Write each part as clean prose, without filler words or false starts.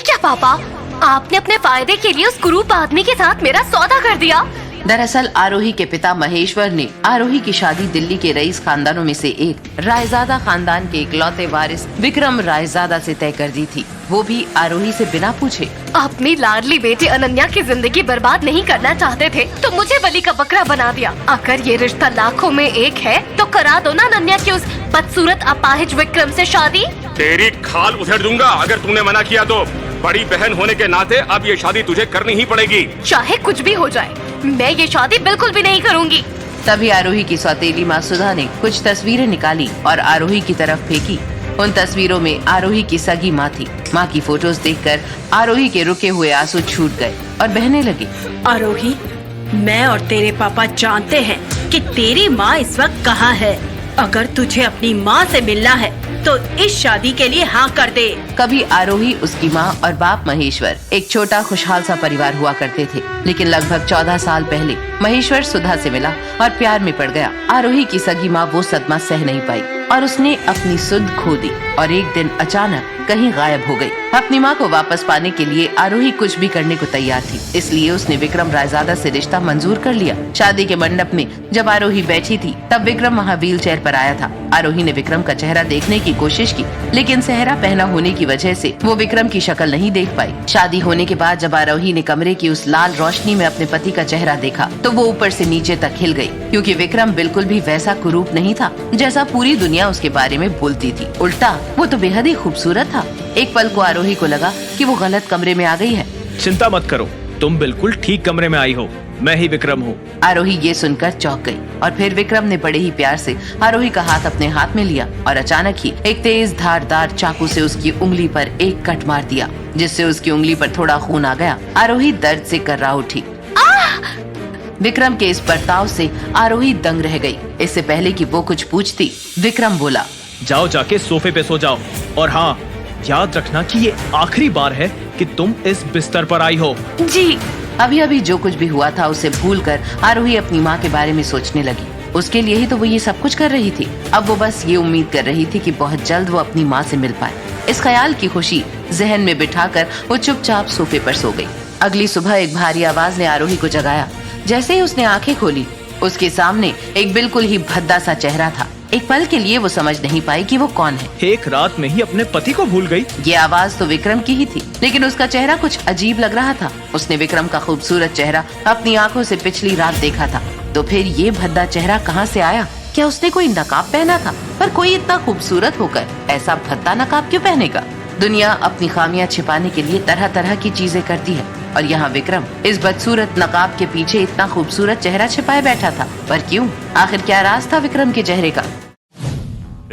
क्या पापा, आपने अपने फायदे के लिए उस कुरूप आदमी के साथ मेरा सौदा कर दिया। दरअसल आरोही के पिता महेश्वर ने आरोही की शादी दिल्ली के रईस खानदानों में से एक रायजादा खानदान के इकलौते वारिस विक्रम रायजादा से तय कर दी थी, वो भी आरोही से बिना पूछे। अपनी लाडली बेटी अनन्या की जिंदगी बर्बाद नहीं करना चाहते थे तो मुझे बलि का बकरा बना दिया। अगर ये रिश्ता लाखों में एक है तो करा दो ना अनन्या की उस बदसूरत अपाहिज विक्रम से शादी। तेरी खाल उधेड़ दूंगा अगर तूने मना किया तो। बड़ी बहन होने के नाते अब ये शादी तुझे करनी ही पड़ेगी। चाहे कुछ भी हो जाए, मैं ये शादी बिल्कुल भी नहीं करूँगी। तभी आरोही की सौतेली माँ सुधा ने कुछ तस्वीरें निकाली और आरोही की तरफ फेंकी। उन तस्वीरों में आरोही की सगी माँ थी। माँ की फोटोज देखकर आरोही के रुके हुए आंसू छूट गए और बहने लगे। आरोही, मैं और तेरे पापा जानते हैं कि तेरी माँ इस वक्त कहाँ है। अगर तुझे अपनी माँ से मिलना है तो इस शादी के लिए हाँ कर दे। कभी आरोही, उसकी माँ और बाप महेश्वर एक छोटा खुशहाल सा परिवार हुआ करते थे, लेकिन लगभग 14 साल पहले महेश्वर सुधा से मिला और प्यार में पड़ गया। आरोही की सगी माँ वो सदमा सह नहीं पाई और उसने अपनी सुध खो दी और एक दिन अचानक कहीं गायब हो गई। अपनी माँ को वापस पाने के लिए आरोही कुछ भी करने को तैयार थी, इसलिए उसने विक्रम रायजादा से रिश्ता मंजूर कर लिया। शादी के मंडप में जब आरोही बैठी थी तब विक्रम वहाँ व्हील चेयर पर आया था। आरोही ने विक्रम का चेहरा देखने की कोशिश की, लेकिन सेहरा पहना होने की वजह से वो विक्रम की शक्ल नहीं देख पाई। शादी होने के बाद जब आरोही ने कमरे की उस लाल रोशनी में अपने पति का चेहरा देखा तो वो ऊपर से नीचे तक हिल गई, क्योंकि विक्रम बिल्कुल भी वैसा कुरूप नहीं था जैसा पूरी दुनिया उसके बारे में बोलती थी। उल्टा वो तो बेहद ही खूबसूरत था। एक पल को आरोही को लगा कि वो गलत कमरे में आ गई है। चिंता मत करो, तुम बिल्कुल ठीक कमरे में आई हो, मैं ही विक्रम हूँ। आरोही ये सुनकर चौंक गई और फिर विक्रम ने बड़े ही प्यार से आरोही का हाथ अपने हाथ में लिया और अचानक ही एक तेज धारदार चाकू से उसकी उंगली पर एक कट मार दिया, जिससे उसकी उंगली पर थोड़ा खून आ गया। आरोही दर्द से कर्रा उठी। विक्रम के इस बर्ताव से आरोही दंग रह गई। इससे पहले कि वो कुछ पूछती, विक्रम बोला, जाओ जाके सोफे पे सो जाओ, और हाँ, याद रखना कि ये आखिरी बार है कि तुम इस बिस्तर पर आई हो। जी। अभी अभी जो कुछ भी हुआ था उसे भूलकर आरोही अपनी माँ के बारे में सोचने लगी। उसके लिए ही तो वो ये सब कुछ कर रही थी। अब वो बस ये उम्मीद कर रही थी कि बहुत जल्द वो अपनी माँ से मिल पाए। इस ख्याल की खुशी जहन में बिठाकर वो चुपचाप सोफे पर सो गई। अगली सुबह एक भारी आवाज ने आरोही को जगाया। जैसे ही उसने आंखें खोली, उसके सामने एक बिल्कुल ही भद्दा सा चेहरा था। एक पल के लिए वो समझ नहीं पाई कि वो कौन है। एक रात में ही अपने पति को भूल गई। ये आवाज तो विक्रम की ही थी, लेकिन उसका चेहरा कुछ अजीब लग रहा था। उसने विक्रम का खूबसूरत चेहरा अपनी आंखों से पिछली रात देखा था, तो फिर ये भद्दा चेहरा कहाँ से आया? क्या उसने कोई नकाब पहना था? पर कोई इतना खूबसूरत होकर ऐसा भद्दा नकाब क्यों पहनेगा? दुनिया अपनी खामियां छिपाने के लिए तरह तरह की चीजें करती है, और यहाँ विक्रम इस बदसूरत नकाब के पीछे इतना खूबसूरत चेहरा छिपाए बैठा था। पर क्यों? आखिर क्या राज था विक्रम के चेहरे का?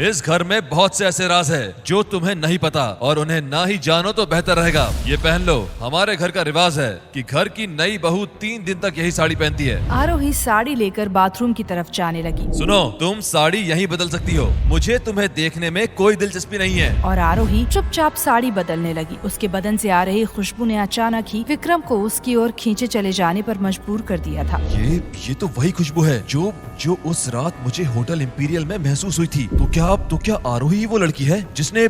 इस घर में बहुत से ऐसे राज है जो तुम्हें नहीं पता, और उन्हें ना ही जानो तो बेहतर रहेगा। ये पहन लो। हमारे घर का रिवाज है कि घर की नई बहू 3 दिन तक यही साड़ी पहनती है। आरोही साड़ी लेकर बाथरूम की तरफ जाने लगी। सुनो, तुम साड़ी यहीं बदल सकती हो, मुझे तुम्हें देखने में कोई दिलचस्पी नहीं है। और आरोही चुपचाप साड़ी बदलने लगी। उसके बदन से आ रही खुशबू ने अचानक ही विक्रम को उसकी ओर खींचे चले जाने पर मजबूर कर दिया था। ये तो वही खुशबू है जो उस रात मुझे होटल इंपीरियल में महसूस हुई थी। तो क्या आरोही वो लड़की है जिसने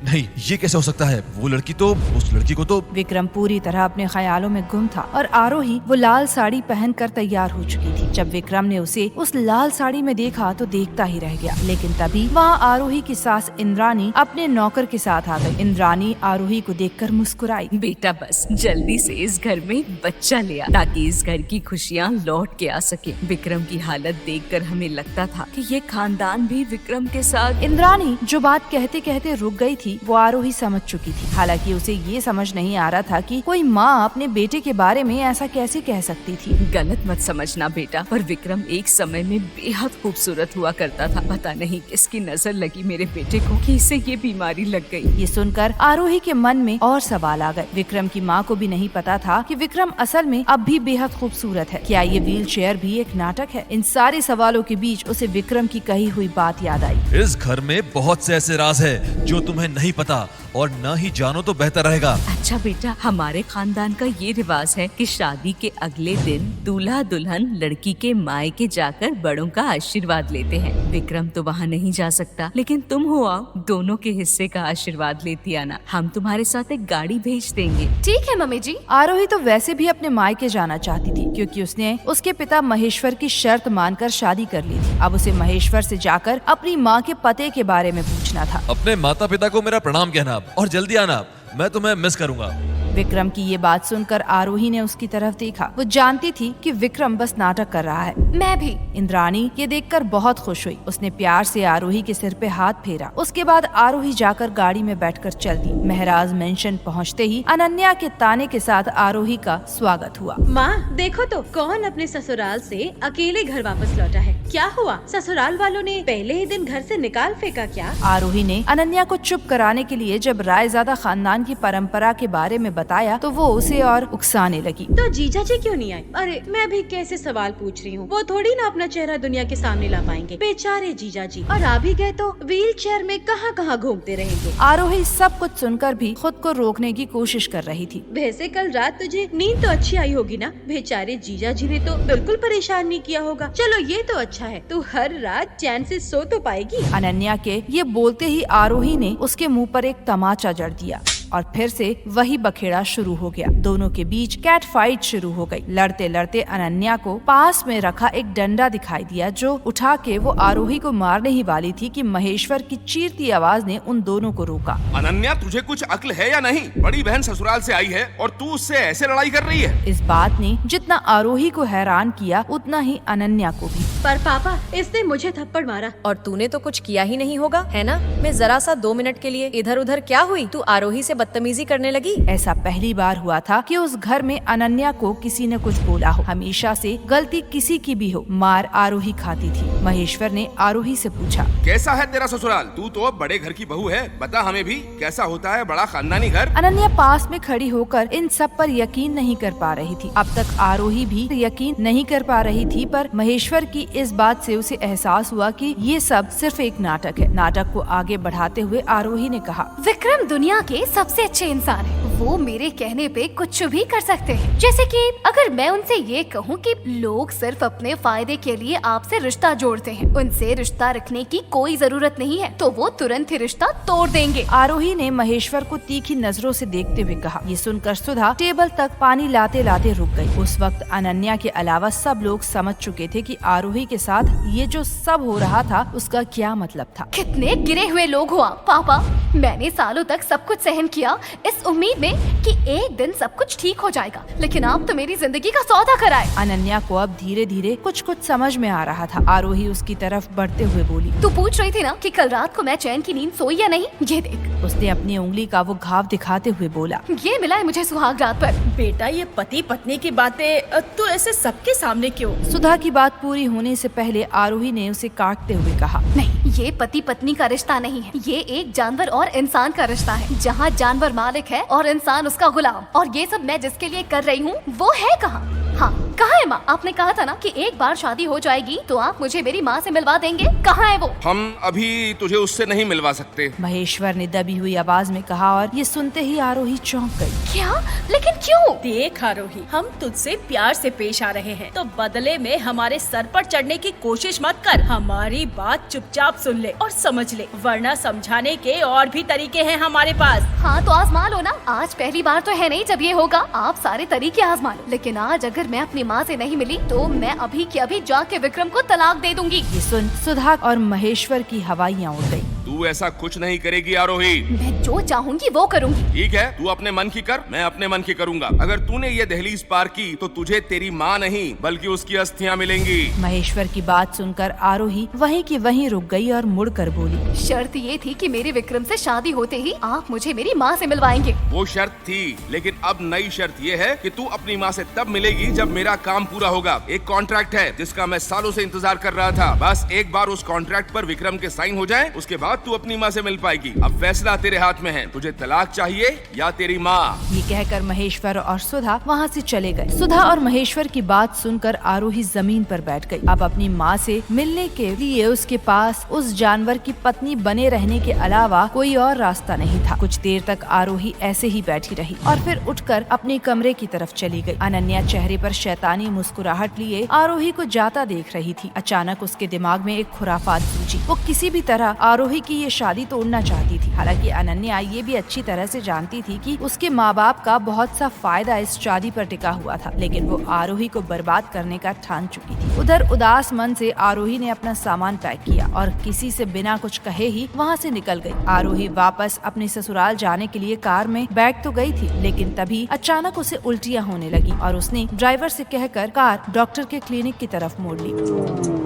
नहीं, ये कैसे हो सकता है? वो लड़की तो, उस लड़की को तो। विक्रम पूरी तरह अपने ख्यालों में गुम था और आरोही वो लाल साड़ी पहनकर तैयार हो चुकी थी। जब विक्रम ने उसे उस लाल साड़ी में देखा तो देखता ही रह गया। लेकिन तभी वहाँ आरोही की सास इंद्रानी अपने नौकर के साथ आ गई। इंद्रानी आरोही को देखकर मुस्कुराई। बेटा, बस जल्दी से इस घर में बच्चा ले आ, ताकि इस घर की खुशियाँ लौट के आ सके। विक्रम की हालत देखकर हमें लगता था कि ये खानदान भी विक्रम के साथ। इंद्रानी जो बात कहते कहते रुक गई थी वो आरोही समझ चुकी थी। हालांकि उसे ये समझ नहीं आ रहा था कि कोई माँ अपने बेटे के बारे में ऐसा कैसे कह सकती थी। गलत मत समझना बेटा, पर विक्रम एक समय में बेहद खूबसूरत हुआ करता था। पता नहीं किसकी नजर लगी मेरे बेटे को कि इसे ये बीमारी लग गई। ये सुनकर आरोही के मन में और सवाल आ गए। विक्रम की माँ को भी नहीं पता था कि विक्रम असल में अब भी बेहद खूबसूरत है। क्या ये व्हील चेयर भी एक नाटक है? इन सारे सवालों के बीच उसे विक्रम की कही हुई बात याद आई। इस घर में बहुत से ऐसे राज है जो तुम्हें नहीं पता, और न ही जानो तो बेहतर रहेगा। अच्छा बेटा, हमारे खानदान का ये रिवाज है कि शादी के अगले दिन दूल्हा दुल्हन लड़की के मायके जाकर बड़ों का आशीर्वाद लेते हैं। विक्रम तो वहाँ नहीं जा सकता, लेकिन तुम हो आओ, दोनों के हिस्से का आशीर्वाद लेती आना। हम तुम्हारे साथ एक गाड़ी भेज देंगे। ठीक है मम्मी जी। आरोही तो वैसे भी अपने मायके जाना चाहती थी, क्योंकि उसने उसके पिता महेश्वर की शर्त मानकर शादी कर ली थी। अब उसे महेश्वर से जाकर अपनी माँ के पते के बारे में पूछना था। अपने माता पिता को मेरा प्रणाम कहना और जल्दी आना, मैं तुम्हें मिस करूंगा। विक्रम की ये बात सुनकर आरोही ने उसकी तरफ देखा। वो जानती थी कि विक्रम बस नाटक कर रहा है। मैं भी। इंद्राणी ये देखकर बहुत खुश हुई। उसने प्यार से आरोही के सिर पे हाथ फेरा। उसके बाद आरोही जाकर गाड़ी में बैठकर चल दी। महराज मेंशन पहुंचते ही अनन्या के ताने के साथ आरोही का स्वागत हुआ। माँ देखो तो कौन अपने ससुराल से अकेले घर वापस लौटा है। क्या हुआ, ससुराल वालों ने पहले ही दिन घर से निकाल फेंका क्या? आरोही ने अनन्या को चुप कराने के लिए जब रायजादा खानदान की परंपरा के बारे में बताया तो वो उसे और उकसाने लगी। तो जीजा जी क्यों नहीं आए? अरे मैं भी कैसे सवाल पूछ रही हूँ, वो थोड़ी ना अपना चेहरा दुनिया के सामने ला पाएंगे। बेचारे जीजा जी, और आ भी गए तो व्हील चेयर में कहाँ कहाँ घूमते रहेंगे। आरोही सब कुछ सुनकर भी खुद को रोकने की कोशिश कर रही थी। वैसे कल रात तुझे नींद तो अच्छी आई होगी ना? बेचारे जीजा जी ने तो बिल्कुल परेशान नहीं किया होगा। चलो ये तो अच्छा है, तू हर रात चैन से सो तो पाएगी। अनन्या के ये बोलते ही आरोही ने उसके मुंह पर एक तमाचा जड़ दिया और फिर से वही बखेड़ा शुरू हो गया। दोनों के बीच कैट फाइट शुरू हो गई। लड़ते लड़ते अनन्या को पास में रखा एक डंडा दिखाई दिया, जो उठा के वो आरोही को मारने ही वाली थी कि महेश्वर की चीरती आवाज ने उन दोनों को रोका। अनन्या, तुझे कुछ अक्ल है या नहीं? बड़ी बहन ससुराल से आई है और तू उससे ऐसे लड़ाई कर रही है। इस बात ने जितना आरोही को हैरान किया उतना ही अनन्या को भी। पर पापा, इसने मुझे थप्पड़ मारा। और तूने तो कुछ किया ही नहीं होगा, है ना? मैं जरा सा 2 मिनट के लिए इधर उधर क्या हुई, तू आरोही से बदतमीजी करने लगी। ऐसा पहली बार हुआ था कि उस घर में अनन्या को किसी ने कुछ बोला हो। हमेशा से गलती किसी की भी हो, मार आरोही खाती थी। महेश्वर ने आरोही से पूछा, कैसा है तेरा ससुराल? तू तो अब बड़े घर की बहू है, बता हमें भी कैसा होता है बड़ा खानदानी घर। अनन्या पास में खड़ी होकर इन सब पर यकीन नहीं कर पा रही थी। अब तक आरोही भी यकीन नहीं कर पा रही थी, पर महेश्वर की इस बात से उसे एहसास हुआ कि ये सब सिर्फ एक नाटक है। नाटक को आगे बढ़ाते हुए आरोही ने कहा, विक्रम दुनिया के सबसे अच्छे इंसान है। वो मेरे कहने पे कुछ भी कर सकते हैं। जैसे कि अगर मैं उनसे ये कहूँ कि लोग सिर्फ अपने फायदे के लिए आपसे रिश्ता जोड़ते हैं, उनसे रिश्ता रखने की कोई जरूरत नहीं है, तो वो तुरंत ही रिश्ता तोड़ देंगे। आरोही ने महेश्वर को तीखी नजरों से देखते हुए कहा। ये सुनकर सुधा टेबल तक पानी लाते लाते रुक गई। उस वक्त अनन्या के अलावा सब लोग समझ चुके थे कि आरोही के साथ ये जो सब हो रहा था उसका क्या मतलब था। कितने गिरे हुए लोग हो आप पापा। मैंने सालों तक सब कुछ सहन किया इस उम्मीद में कि एक दिन सब कुछ ठीक हो जाएगा, लेकिन आप तो मेरी जिंदगी का सौदा कराए। अनन्या को अब धीरे धीरे कुछ समझ में आ रहा था। आरोही उसकी तरफ बढ़ते हुए बोली, तू पूछ रही थी ना कि कल रात को मैं चैन की नींद सोई या नहीं? ये देख। उसने अपनी उंगली का वो घाव दिखाते हुए बोला, ये मिला है मुझे सुहाग रात पर। बेटा, ये पति पत्नी की बातें तू ऐसे सबके सामने क्यों? सुधा की बात पूरी होने से पहले आरोही ने उसे काटते हुए कहा, नहीं, ये पति पत्नी का रिश्ता नहीं है। ये एक जानवर और इंसान का रिश्ता है, जहाँ जानवर मालिक है और इंसान उसका गुलाम। और ये सब मैं जिसके लिए कर रही हूँ वो है कहाँ? हाँ, कहाँ है माँ? आपने कहा था ना कि एक बार शादी हो जाएगी तो आप मुझे मेरी माँ से मिलवा देंगे। कहाँ है वो? हम अभी तुझे उससे नहीं मिलवा सकते। महेश्वर ने दबी हुई आवाज में कहा और ये सुनते ही आरोही चौंक गई। क्या? लेकिन क्यों? देख आरोही, हम तुझसे प्यार से पेश आ रहे हैं, तो बदले में हमारे सर पर चढ़ने की कोशिश मत कर। हमारी बात चुपचाप सुन ले और समझ ले, वरना समझाने के और भी तरीके हैं हमारे पास। हाँ तो आजमा लो ना। आज पहली बार तो है नहीं जब ये होगा। आप सारे तरीके आजमा लो, लेकिन आज अगर मैं अपनी माँ से नहीं मिली तो मैं अभी के अभी जाके विक्रम को तलाक दे दूंगी। ये सुन सुधा और महेश्वर की हवाइयाँ उड़ गई। तू ऐसा कुछ नहीं करेगी आरोही। मैं जो चाहूंगी वो करूंगी। ठीक है, तू अपने मन की कर, मैं अपने मन की करूंगा। अगर तूने ये दहलीज पार की तो तुझे तेरी माँ नहीं बल्कि उसकी अस्थियां मिलेंगी। महेश्वर की बात सुनकर आरोही वहीं की वहीं रुक गई और मुड़कर बोली, शर्त ये थी कि मेरे विक्रम से शादी होते ही आप मुझे मेरी माँ से मिलवाएंगे। वो शर्त थी, लेकिन अब नई शर्त ये है कि तू अपनी माँ से तब मिलेगी जब मेरा काम पूरा होगा। एक कॉन्ट्रैक्ट है जिसका मैं सालों से इंतजार कर रहा था। बस एक बार उस कॉन्ट्रैक्ट पर विक्रम के साइन हो जाए, उसके बाद तू अपनी माँ से मिल पाएगी। अब फैसला तेरे हाथ में है, तुझे तलाक चाहिए या तेरी माँ। ये कहकर महेश्वर और सुधा वहाँ से चले गए। सुधा और महेश्वर की बात सुनकर आरोही जमीन पर बैठ गई। अब अपनी माँ से मिलने के लिए उसके पास उस जानवर की पत्नी बने रहने के अलावा कोई और रास्ता नहीं था। कुछ देर तक आरोही ऐसे ही बैठी रही और फिर उठकर अपने कमरे की तरफ चली गई। अनन्या चेहरे पर शैतानी मुस्कुराहट लिए आरोही को जाता देख रही थी। अचानक उसके दिमाग में एक खुराफात सूझी। वो किसी भी तरह आरोही की ये शादी तोड़ना चाहती थी। हालांकि अनन्या ये भी अच्छी तरह से जानती थी कि उसके माँ बाप का बहुत सा फायदा इस शादी पर टिका हुआ था, लेकिन वो आरोही को बर्बाद करने का ठान चुकी थी। उधर उदास मन से आरोही ने अपना सामान पैक किया और किसी से बिना कुछ कहे ही वहाँ से निकल गई। आरोही वापस अपने ससुराल जाने के लिए कार में बैठ तो गई थी, लेकिन तभी अचानक उसे उल्टियाँ होने लगी और उसने ड्राइवर से कहकर कार डॉक्टर के क्लिनिक की तरफ मोड़ ली।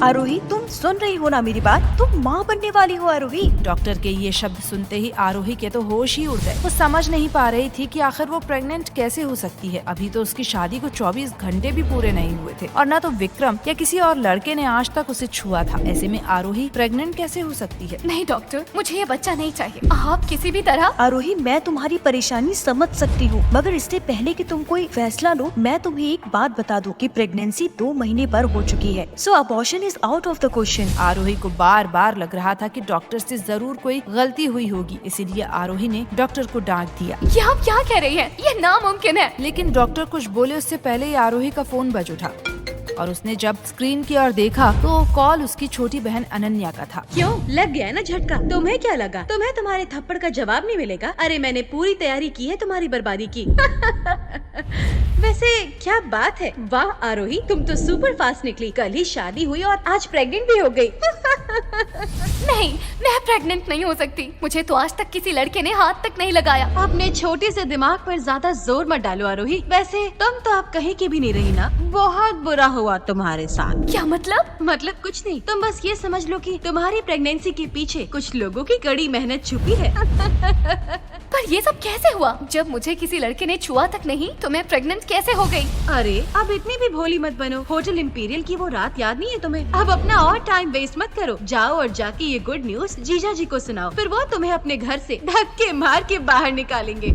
आरोही, तुम सुन रही हो ना मेरी बात? तुम माँ बनने वाली हो आरोही। डॉक्टर के ये शब्द सुनते ही आरोही के तो होश ही उड़ गए। वो समझ नहीं पा रही थी कि आखिर वो प्रेग्नेंट कैसे हो सकती है। अभी तो उसकी शादी को 24 घंटे भी पूरे नहीं हुए थे और न तो विक्रम या किसी और लड़के ने आज तक उसे छुआ था। ऐसे में आरोही प्रेग्नेंट कैसे हो सकती है? नहीं डॉक्टर, मुझे ये बच्चा नहीं चाहिए। आप किसी भी तरह। आरोही, मैं तुम्हारी परेशानी समझ सकती हूँ, मगर इससे पहले कि तुम कोई फैसला लो, मैं तुम्हें एक बात बता दूं कि प्रेगनेंसी 2 महीने पर हो चुकी है। So abortion is out of the question. Aarohi को बार बार लग रहा था कि डॉक्टर से जरूर कोई गलती हुई होगी, इसीलिए आरोही ने डॉक्टर को डांट दिया। ये आप क्या कह रही हैं? ये नामुमकिन है। लेकिन डॉक्टर कुछ बोले उससे पहले ही आरोही का फोन बज उठा और उसने जब स्क्रीन की ओर देखा तो कॉल उसकी छोटी बहन अनन्या का था। क्यों, लग गया ना झटका? तुम्हें क्या लगा तुम्हें तुम्हारे थप्पड़ का जवाब नहीं मिलेगा? अरे मैंने पूरी तैयारी की है तुम्हारी बर्बादी की। वैसे क्या बात है, वाह आरोही, तुम तो सुपर फास्ट निकली। कल ही शादी हुई और आज प्रेग्नेंट भी हो गई। नहीं, मैं प्रेग्नेंट नहीं हो सकती। मुझे तो आज तक किसी लड़के ने हाथ तक नहीं लगाया। अपने छोटे से दिमाग पर ज्यादा जोर मत डालो आरोही। वैसे तुम तो आप कहीं की भी नहीं रही ना। बहुत बुरा हुआ तुम्हारे साथ। क्या मतलब? मतलब कुछ नहीं, तुम बस ये समझ लो कि तुम्हारी प्रेगनेंसी के पीछे कुछ लोगों की कड़ी मेहनत छुपी है। पर ये सब कैसे हुआ? जब मुझे किसी लड़के ने छुआ तक नहीं तो मैं प्रेग्नेंट कैसे हो गई? अरे अब इतनी भी भोली मत बनो। होटल इंपीरियल की वो रात याद नहीं है तुम्हें? अब अपना और टाइम वेस्ट मत करो। जाओ और जाके ये गुड न्यूज जीजा जी को सुनाओ, फिर वो तुम्हें अपने घर से धक्के मार के बाहर निकालेंगे।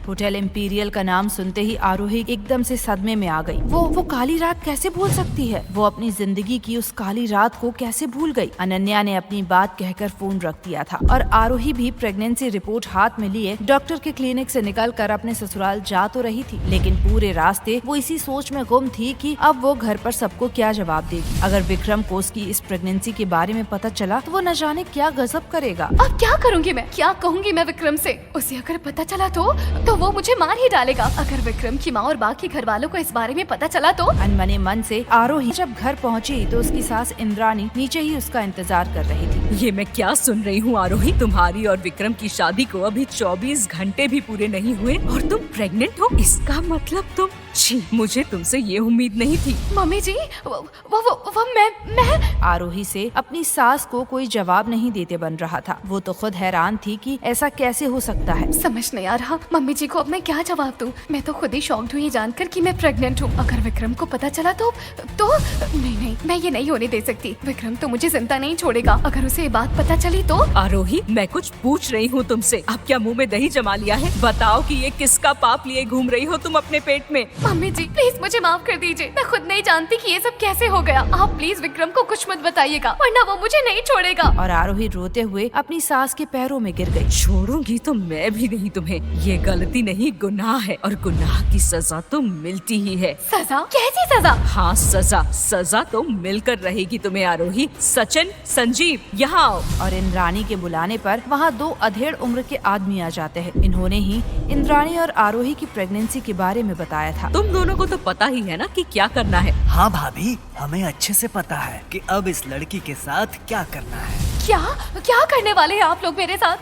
होटल इंपीरियल का नाम सुनते ही आरोही एकदम से सदमे में आ गई। वो काली रात कैसे भूल सकती है? वो अपनी जिंदगी की उस काली रात को कैसे भूल गई? अनन्या ने अपनी बात कहकर फोन रख दिया था और आरोही भी प्रेगनेंसी रिपोर्ट हाथ में लिए डॉक्टर के क्लिनिक से निकलकर अपने ससुराल जा तो रही थी, लेकिन पूरे रास्ते वो इसी सोच में गुम थी कि अब वो घर पर सबको क्या जवाब देगी। अगर विक्रम को उसकी इस प्रेगनेंसी के बारे में पता चला तो वो न जाने क्या गजब करेगा। अब क्या करूँगी मैं? क्या कहूँगी मैं विक्रम से? उसे अगर पता चला तो वो मुझे मार ही डालेगा। अगर विक्रम की माँ और बाकी घर वालों को इस बारे में पता चला तो? अनमने मन से आरोही जब घर पहुँची तो उसकी सास इंद्रानी नीचे ही उसका इंतजार कर रही थी। ये मैं क्या सुन रही हूँ आरोही? तुम्हारी और विक्रम की शादी को अभी 24 घंटे भी पूरे नहीं हुए और तुम प्रेग्नेंट हो? इसका मतलब तुम... छी, मुझे तुमसे ये उम्मीद नहीं थी। मम्मी जी, वो मैं आरोही से अपनी सास को कोई जवाब नहीं देते बन रहा था। वो तो खुद हैरान थी कि ऐसा कैसे हो सकता है। समझ नहीं आ रहा मम्मी जी को अब मैं क्या जवाब दूं। मैं तो खुद ही शॉक्ड हुई जानकर कि मैं प्रेग्नेंट हूँ। अगर विक्रम को पता चला तो नहीं, मैं ये नहीं होने दे सकती। विक्रम तो मुझे जिंदा नहीं छोड़ेगा। अगर उसे ये बात पता चली तो? आरोही, मैं कुछ पूछ रही हूँ तुमसे। अब क्या मुँह में दही जमा लिया है? बताओ कि ये किसका पाप लिए घूम रही हो तुम अपने पेट में? मम्मी जी प्लीज मुझे माफ कर दीजिए। मैं खुद नहीं जानती कि ये सब कैसे हो गया। आप प्लीज विक्रम को कुछ मत बताइएगा वरना वो मुझे नहीं छोड़ेगा। और आरोही रोते हुए अपनी सास के पैरों में गिर गई। छोड़ूंगी तो मैं भी नहीं तुम्हें। ये गलती नहीं, गुनाह है और गुनाह की सजा तो मिलती ही है। सजा? कैसी सजा? हाँ सजा तो मिलकर रहेगी तुम्हें आरोही। सचिन, संजीव, यहाँ आओ। और इंद्रानी के बुलाने पर वहाँ 2 अधेड़ उम्र के आदमी आ जाते हैं। इन्होंने ही इंद्रानी और आरोही की प्रेगनेंसी के बारे में बताया था। तुम दोनों को तो पता ही है ना कि क्या करना है। हाँ भाभी, हमें अच्छे से पता है कि अब इस लड़की के साथ क्या करना है। क्या करने वाले हैं आप लोग मेरे साथ?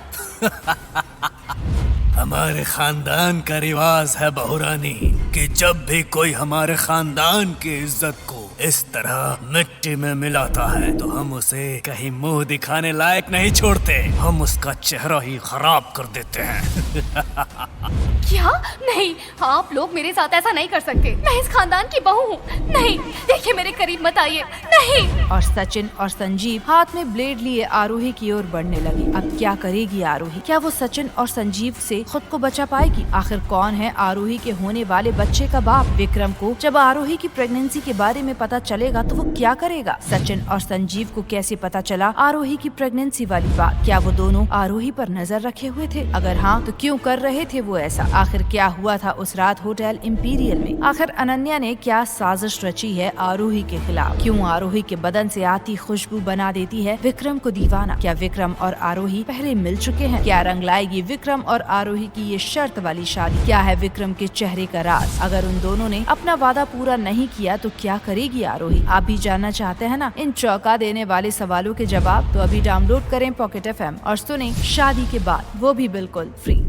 हमारे खानदान का रिवाज है बहुरानी कि जब भी कोई हमारे खानदान की इज्जत को इस तरह मिट्टी में मिलाता है तो हम उसे कहीं मुंह दिखाने लायक नहीं छोड़ते, हम उसका चेहरा ही खराब कर देते हैं। क्या? नहीं, आप लोग मेरे साथ ऐसा नहीं कर सकते। मैं इस खानदान की बहू हूँ। नहीं, देखिए मेरे करीब मत आइए। नहीं। और सचिन और संजीव हाथ में ब्लेड लिए आरोही की ओर बढ़ने लगे। अब क्या करेगी आरोही? क्या वो सचिन और संजीव से खुद को बचा पाएगी? आखिर कौन है आरोही के होने वाले बच्चे का बाप? विक्रम को जब आरोही की प्रेगनेंसी के बारे में पता चलेगा तो वो क्या करेगा? सचिन और संजीव को कैसे पता चला आरोही की प्रेगनेंसी वाली बात? क्या वो दोनों आरोही पर नजर रखे हुए थे? अगर हाँ तो क्यों कर रहे थे वो ऐसा? आखिर क्या हुआ था उस रात होटल इंपीरियल में? आखिर अनन्या ने क्या साजिश रची है आरोही के खिलाफ? क्यों आरोही के बदन से आती खुशबू बना देती है विक्रम को दीवाना? क्या विक्रम और आरोही पहले मिल चुके हैं? क्या रंग लाएगी विक्रम और आरोही की ये शर्त वाली शादी? क्या है विक्रम के चेहरे का राज? अगर उन दोनों ने अपना वादा पूरा नहीं किया तो क्या करेगी आरोही? आप भी जानना चाहते हैं ना इन चौंका देने वाले सवालों के जवाब? तो अभी डाउनलोड करें पॉकेट FM और सुने शादी के बाद, वो भी बिल्कुल फ्री।